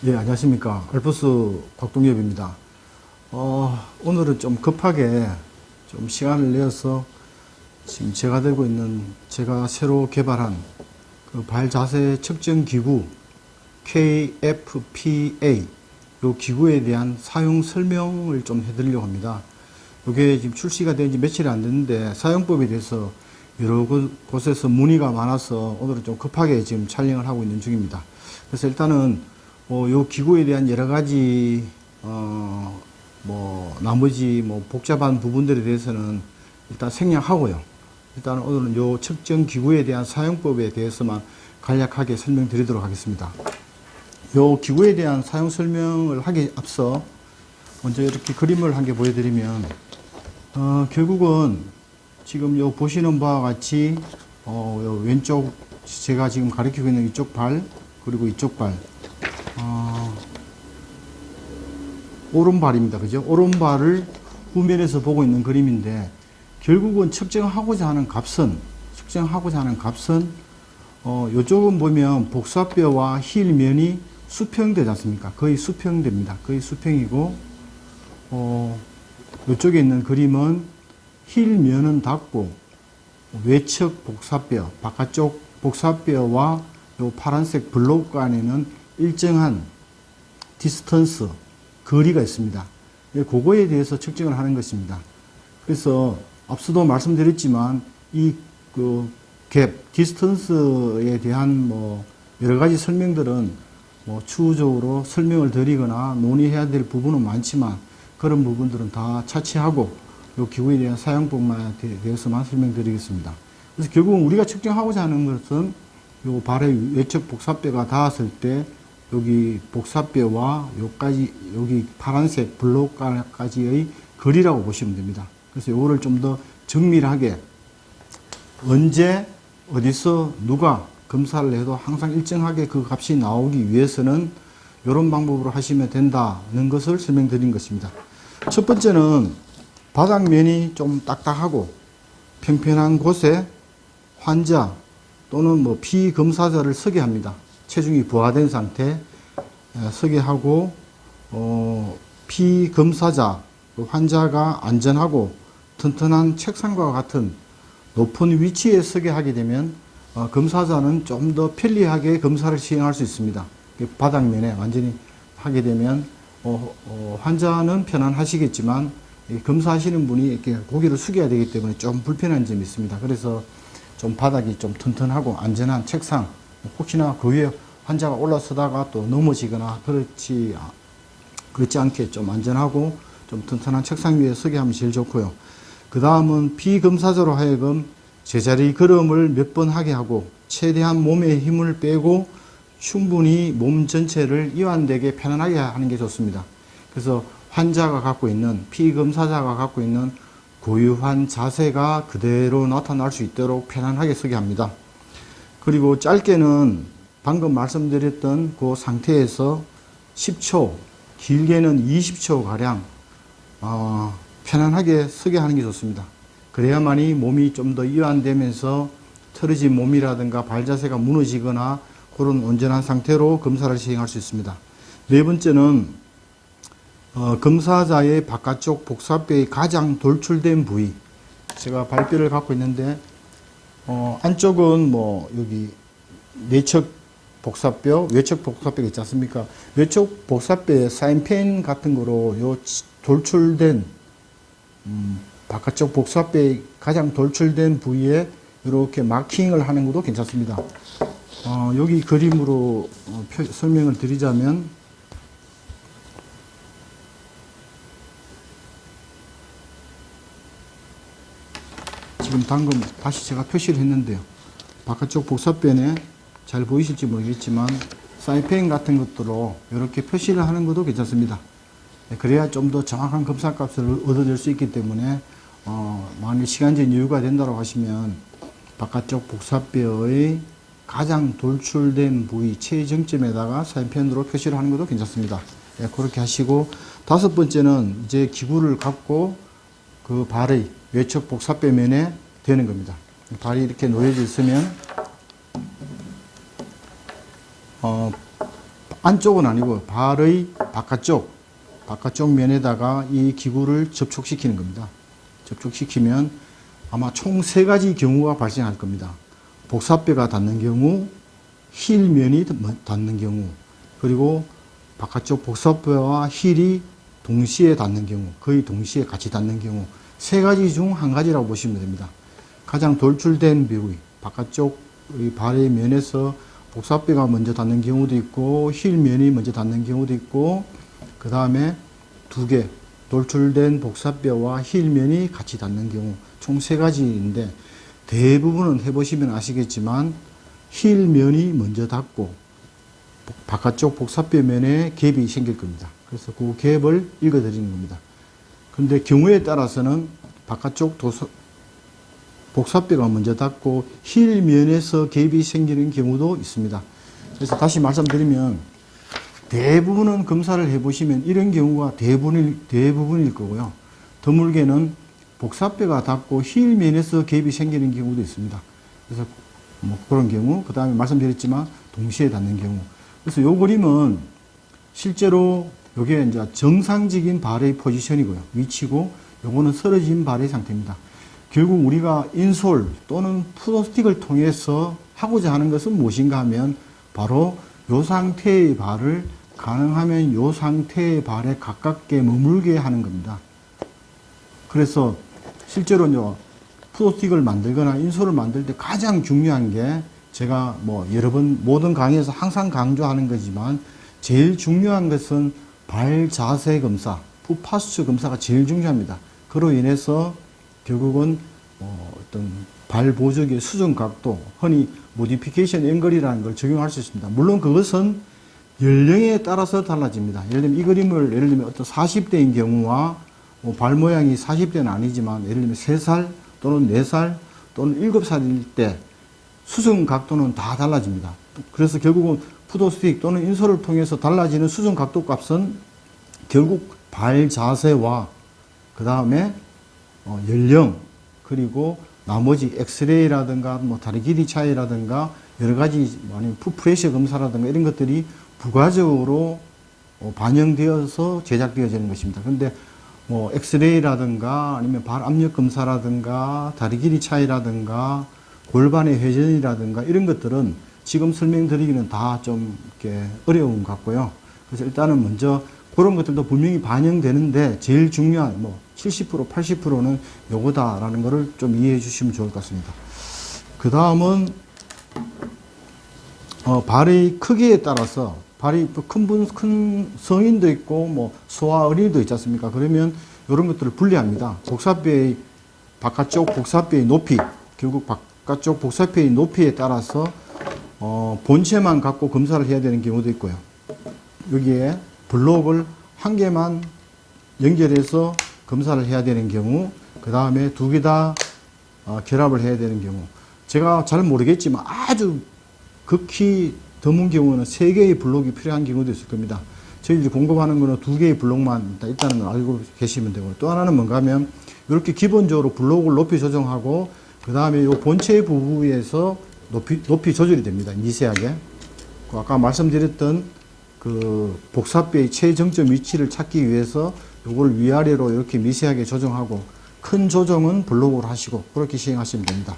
예, 안녕하십니까. 알프스 곽동엽입니다. 오늘은 좀 급하게 좀 시간을 내어서 지금 제가 들고 있는 제가 새로 개발한 그 발 자세 측정 기구 KFPA 요 기구에 대한 사용 설명을 좀 해드리려고 합니다. 이게 지금 출시가 된 지 며칠이 안 됐는데 사용법에 대해서 여러 곳에서 문의가 많아서 오늘은 좀 급하게 지금 촬영을 하고 있는 중입니다. 그래서 일단은 요 기구에 대한 여러 가지 나머지 복잡한 부분들에 대해서는 일단 생략하고요. 일단 오늘은 요 측정 기구에 대한 사용법에 대해서만 간략하게 설명드리도록 하겠습니다. 요 기구에 대한 사용 설명을 하기 앞서 먼저 이렇게 그림을 한 개 보여드리면 결국은 지금 요 보시는 바와 같이 요 왼쪽 제가 지금 가리키고 있는 이쪽 발 그리고 이쪽 발 오른발입니다. 그죠? 오른발을 후면에서 보고 있는 그림인데 결국은 측정하고자 하는 값은 요쪽은 보면 복사뼈와 힐면이 수평되지 않습니까? 거의 수평됩니다. 거의 수평이고 요쪽에 있는 그림은 힐면은 닿고 외측 복사뼈, 바깥쪽 복사뼈와 요 파란색 블록 간에는 일정한 디스턴스, 거리가 있습니다. 그거에 대해서 측정을 하는 것입니다. 그래서 앞서도 말씀드렸지만 이 갭, 디스턴스에 대한 여러 가지 설명들은 추후적으로 설명을 드리거나 논의해야 될 부분은 많지만 그런 부분들은 다 차치하고 이 기구에 대한 사용법에 대해서만 설명드리겠습니다. 그래서 결국은 우리가 측정하고자 하는 것은 요 발의 외측 복사뼈가 닿았을 때 여기 복사뼈와 여기 파란색 블록까지의 거리라고 보시면 됩니다. 그래서 요거를 좀 더 정밀하게 언제 어디서 누가 검사를 해도 항상 일정하게 그 값이 나오기 위해서는 이런 방법으로 하시면 된다는 것을 설명드린 것입니다. 첫 번째는 바닥면이 좀 딱딱하고 평평한 곳에 환자 또는 피검사자를 서게 합니다. 체중이 부하된 상태 서게 하고 피검사자 환자가 안전하고 튼튼한 책상과 같은 높은 위치에 서게 하게 되면 검사자는 좀 더 편리하게 검사를 시행할 수 있습니다. 바닥면에 완전히 하게 되면 환자는 편안하시겠지만 검사하시는 분이 이렇게 고개를 숙여야 되기 때문에 좀 불편한 점이 있습니다. 그래서 좀 바닥이 좀 튼튼하고 안전한 책상, 혹시나 그 위에 환자가 올라서다가 또 넘어지거나 그렇지 않게 좀 안전하고 좀 튼튼한 책상 위에 서게 하면 제일 좋고요. 그 다음은 피검사자로 하여금 제자리 걸음을 몇 번 하게 하고 최대한 몸에 힘을 빼고 충분히 몸 전체를 이완되게 편안하게 하는 게 좋습니다. 그래서 환자가 갖고 있는, 피검사자가 갖고 있는 고유한 자세가 그대로 나타날 수 있도록 편안하게 서게 합니다. 그리고 짧게는 방금 말씀드렸던 그 상태에서 10초, 길게는 20초 가량 편안하게 서게 하는 게 좋습니다. 그래야만이 몸이 좀 더 이완되면서 틀어진 몸이라든가 발 자세가 무너지거나 그런 온전한 상태로 검사를 시행할 수 있습니다. 네 번째는 검사자의 바깥쪽 복사뼈의 가장 돌출된 부위, 제가 발뼈를 갖고 있는데 안쪽은 여기 내측 복사뼈, 외측 복사뼈가 있지 않습니까? 외측 복사뼈에 사인펜 같은 거로 요 돌출된 바깥쪽 복사뼈의 가장 돌출된 부위에 이렇게 마킹을 하는 것도 괜찮습니다. 여기 그림으로 설명을 드리자면 지금 방금 다시 제가 표시를 했는데요. 바깥쪽 복사뼈에 잘 보이실지 모르겠지만 사인펜 같은 것들로 이렇게 표시를 하는 것도 괜찮습니다. 그래야 좀 더 정확한 검사값을 얻어낼 수 있기 때문에 만일 시간적인 여유가 된다고 하시면 바깥쪽 복사뼈의 가장 돌출된 부위 최정점에다가 사인펜으로 표시를 하는 것도 괜찮습니다. 그렇게 하시고, 다섯 번째는 이제 기구를 갖고 그 발의 외측 복사뼈면에 되는 겁니다. 발이 이렇게 놓여져 있으면 안쪽은 아니고 발의 바깥쪽 면에다가 이 기구를 접촉시키는 겁니다. 접촉시키면 아마 총 3가지 경우가 발생할 겁니다. 복사뼈가 닿는 경우, 힐면이 닿는 경우, 그리고 바깥쪽 복사뼈와 힐이 동시에 닿는 경우, 거의 동시에 같이 닿는 경우, 3가지 중 1가지라고 보시면 됩니다. 가장 돌출된 부위, 바깥쪽 발의 면에서 복사뼈가 먼저 닿는 경우도 있고, 힐면이 먼저 닿는 경우도 있고, 그 다음에 2개, 돌출된 복사뼈와 힐면이 같이 닿는 경우, 총 3가지인데, 대부분은 해보시면 아시겠지만, 힐면이 먼저 닿고, 바깥쪽 복사뼈 면에 갭이 생길 겁니다. 그래서 그 갭을 읽어드리는 겁니다. 근데 경우에 따라서는 바깥쪽 복사뼈가 먼저 닿고 힐면에서 갭이 생기는 경우도 있습니다. 그래서 다시 말씀드리면 대부분은 검사를 해보시면 이런 경우가 대부분일 거고요. 드물게는 복사뼈가 닿고 힐면에서 갭이 생기는 경우도 있습니다. 그래서 뭐 그런 경우, 그 다음에 말씀드렸지만 동시에 닿는 경우. 그래서 이 그림은 실제로 이게 이제 정상적인 발의 포지션이고요. 위치고, 요거는 쓰러진 발의 상태입니다. 결국 우리가 인솔 또는 푸드스틱을 통해서 하고자 하는 것은 무엇인가 하면 바로 이 상태의 발을 가능하면 이 상태의 발에 가깝게 머물게 하는 겁니다. 그래서 실제로 이제 푸드스틱을 만들거나 인솔을 만들 때 가장 중요한 게 제가 뭐 여러 번 모든 강의에서 항상 강조하는 거지만 제일 중요한 것은 발 자세 검사, 풋 파스처 검사가 제일 중요합니다. 그로 인해서 결국은 어떤 발 보조기의 수정 각도, 흔히 모디피케이션 앵글이라는 걸 적용할 수 있습니다. 물론 그것은 연령에 따라서 달라집니다. 예를 들면 이 그림을 예를 들면 어떤 40대인 경우와 발 모양이 40대는 아니지만 예를 들면 3살 또는 4살 또는 7살일 때 수정 각도는 다 달라집니다. 그래서 결국은 푸드스틱 또는 인솔을 통해서 달라지는 수정 각도 값은 결국 발 자세와 그 다음에 연령, 그리고 나머지 엑스레이라든가 뭐 다리 길이 차이라든가 여러 가지 아니면 풋프레셔 검사라든가 이런 것들이 부가적으로 반영되어서 제작되어지는 것입니다. 그런데 뭐 엑스레이라든가 아니면 발 압력 검사라든가 다리 길이 차이라든가 골반의 회전이라든가 이런 것들은 지금 설명드리기는 다 좀 이렇게 어려운 것 같고요. 그래서 일단은 먼저 그런 것들도 분명히 반영되는데 제일 중요한 뭐 70%, 80%는 요거다라는 거를 좀 이해해 주시면 좋을 것 같습니다. 그 다음은 발의 크기에 따라서 발이 큰 성인도 있고 뭐 소아 어린이도 있지 않습니까? 그러면 이런 것들을 분리합니다. 복사뼈의 바깥쪽 복사뼈의 높이, 결국 바깥쪽 복사뼈의 높이에 따라서 본체만 갖고 검사를 해야 되는 경우도 있고요. 여기에 블록을 한 개만 연결해서 검사를 해야 되는 경우, 그 다음에 2개 다 결합을 해야 되는 경우, 제가 잘 모르겠지만 아주 극히 드문 경우는 3개의 블록이 필요한 경우도 있을 겁니다. 저희들이 공급하는 거는 2개의 블록만 일단은 알고 계시면 되고, 또 하나는 뭔가 하면 이렇게 기본적으로 블록을 높이 조정하고 그 다음에 이 본체 부분에서 높이 조절이 됩니다. 미세하게. 아까 말씀드렸던 그 복사뼈의 최정점 위치를 찾기 위해서 이걸 위아래로 이렇게 미세하게 조정하고, 큰 조정은 블록으로 하시고 그렇게 시행하시면 됩니다.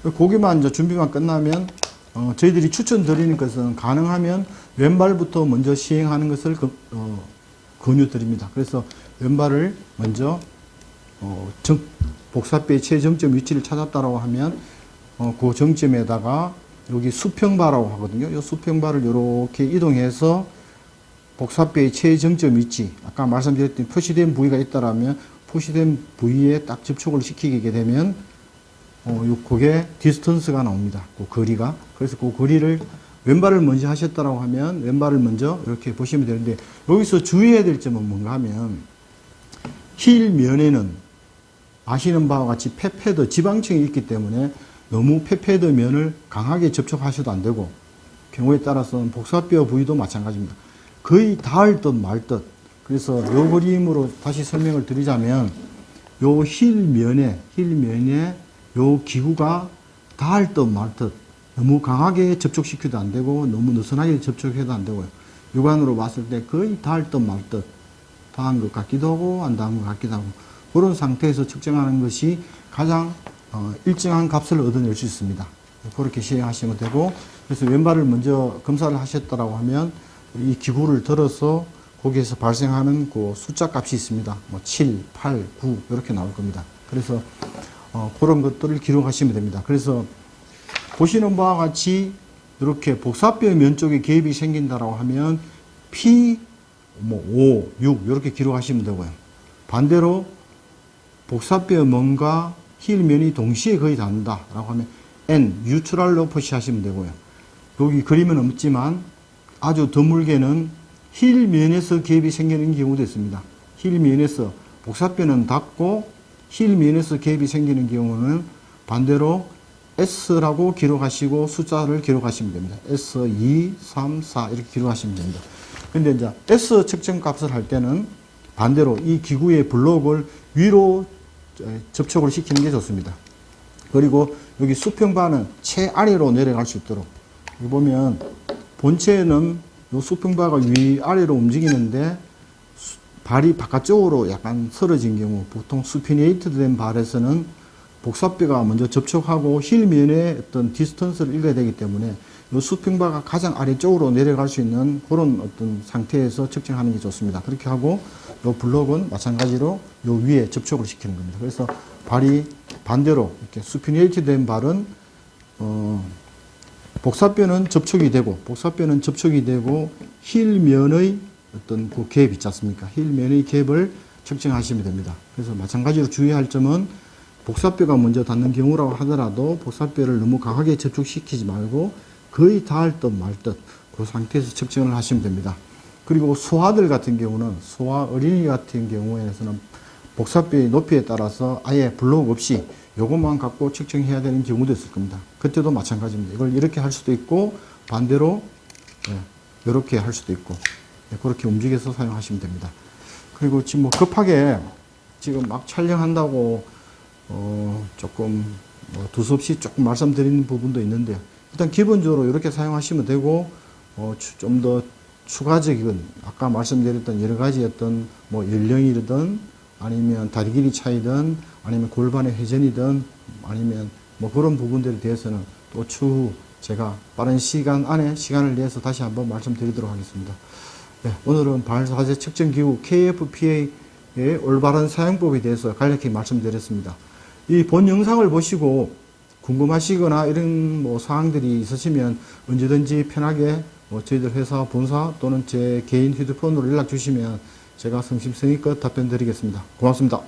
고기만 이제 준비만 끝나면 저희들이 추천드리는 것은 가능하면 왼발부터 먼저 시행하는 것을 권유드립니다. 그래서 왼발을 먼저 복사뼈의 최정점 위치를 찾았다라고 하면 그 정점에다가 여기 수평바라고 하거든요. 이 수평바를 이렇게 이동해서 복사뼈의 최정점 위치, 아까 말씀드렸던 표시된 부위가 있다라면 표시된 부위에 딱 접촉을 시키게 되면 그게 디스턴스가 나옵니다. 그 거리가. 그래서 그 거리를 왼발을 먼저 하셨다라고 하면 왼발을 먼저 이렇게 보시면 되는데, 여기서 주의해야 될 점은 뭔가 하면 힐 면에는 아시는 바와 같이 펫패드 지방층이 있기 때문에 너무 펫패드 면을 강하게 접촉하셔도 안 되고, 경우에 따라서는 복사뼈 부위도 마찬가지입니다. 거의 닿을 듯 말 듯. 그래서 이 그림으로 다시 설명을 드리자면 요 힐면에 요 기구가 닿을 듯 말 듯, 너무 강하게 접촉시켜도 안 되고 너무 느슨하게 접촉해도 안 되고요. 육안으로 봤을 때 거의 닿을 듯 말 듯, 닿은 것 같기도 하고 안 닿은 것 같기도 하고, 그런 상태에서 측정하는 것이 가장 일정한 값을 얻어낼 수 있습니다. 그렇게 시행하시면 되고, 그래서 왼발을 먼저 검사를 하셨다라고 하면 이 기구를 들어서 거기에서 발생하는 그 숫자 값이 있습니다. 뭐 7, 8, 9 이렇게 나올 겁니다. 그래서 그런 것들을 기록하시면 됩니다. 그래서 보시는 바와 같이 이렇게 복사뼈 면 쪽에 갭이 생긴다라고 하면 P, 5, 6 이렇게 기록하시면 되고요. 반대로 복사뼈 면과 힐 면이 동시에 거의 닿는다라고 하면 N, 뉴트럴로 표시하시면 되고요. 여기 그림은 없지만 아주 드물게는 힐 면에서 갭이 생기는 경우도 있습니다. 힐 면에서 복사뼈는 닿고 힐 면에서 갭이 생기는 경우는 반대로 S라고 기록하시고 숫자를 기록하시면 됩니다. S, 2, 3, 4 이렇게 기록하시면 됩니다. 근데 이제 S 측정 값을 할 때는 반대로 이 기구의 블록을 위로 접촉을 시키는 게 좋습니다. 그리고 여기 수평바는 최아래로 내려갈 수 있도록, 여기 보면 본체는 이 수평바가 위아래로 움직이는데 발이 바깥쪽으로 약간 설어진 경우, 보통 수피니에이트드 된 발에서는 복사뼈가 먼저 접촉하고 힐 면의 어떤 디스턴스를 읽어야 되기 때문에 이 수평바가 가장 아래쪽으로 내려갈 수 있는 그런 어떤 상태에서 측정하는 게 좋습니다. 그렇게 하고 이 블록은 마찬가지로 이 위에 접촉을 시키는 겁니다. 그래서 발이 반대로 이렇게 수피니에이트드 된 발은 복사뼈는 접촉이 되고 힐 면의 어떤 그 갭 있지 않습니까? 힐 면의 갭을 측정하시면 됩니다. 그래서 마찬가지로 주의할 점은 복사뼈가 먼저 닿는 경우라고 하더라도 복사뼈를 너무 강하게 접촉시키지 말고 거의 닿을 듯 말 듯 그 상태에서 측정을 하시면 됩니다. 그리고 소아들 같은 경우는, 소아 어린이 같은 경우에는 복사뼈의 높이에 따라서 아예 블록 없이 요것만 갖고 측정해야 되는 경우도 있을 겁니다. 그때도 마찬가지입니다. 이걸 이렇게 할 수도 있고 반대로 이렇게 할 수도 있고 그렇게 움직여서 사용하시면 됩니다. 그리고 지금 뭐 급하게 지금 막 촬영한다고 조금 두서없이 조금 말씀드리는 부분도 있는데, 일단 기본적으로 이렇게 사용하시면 되고 좀 더 추가적인 아까 말씀드렸던 여러 가지 어떤 뭐 연령이든 아니면 다리 길이 차이든 아니면 골반의 회전이든 아니면 뭐 그런 부분들에 대해서는 또 추후 제가 빠른 시간 안에 시간을 내서 다시 한번 말씀드리도록 하겠습니다. 네, 오늘은 발사제 측정기구 KFPA의 올바른 사용법에 대해서 간략히 말씀드렸습니다. 이 본 영상을 보시고 궁금하시거나 이런 뭐 사항들이 있으시면 언제든지 편하게 저희들 회사 본사 또는 제 개인 휴대폰으로 연락 주시면 제가 성심성의껏 답변 드리겠습니다. 고맙습니다.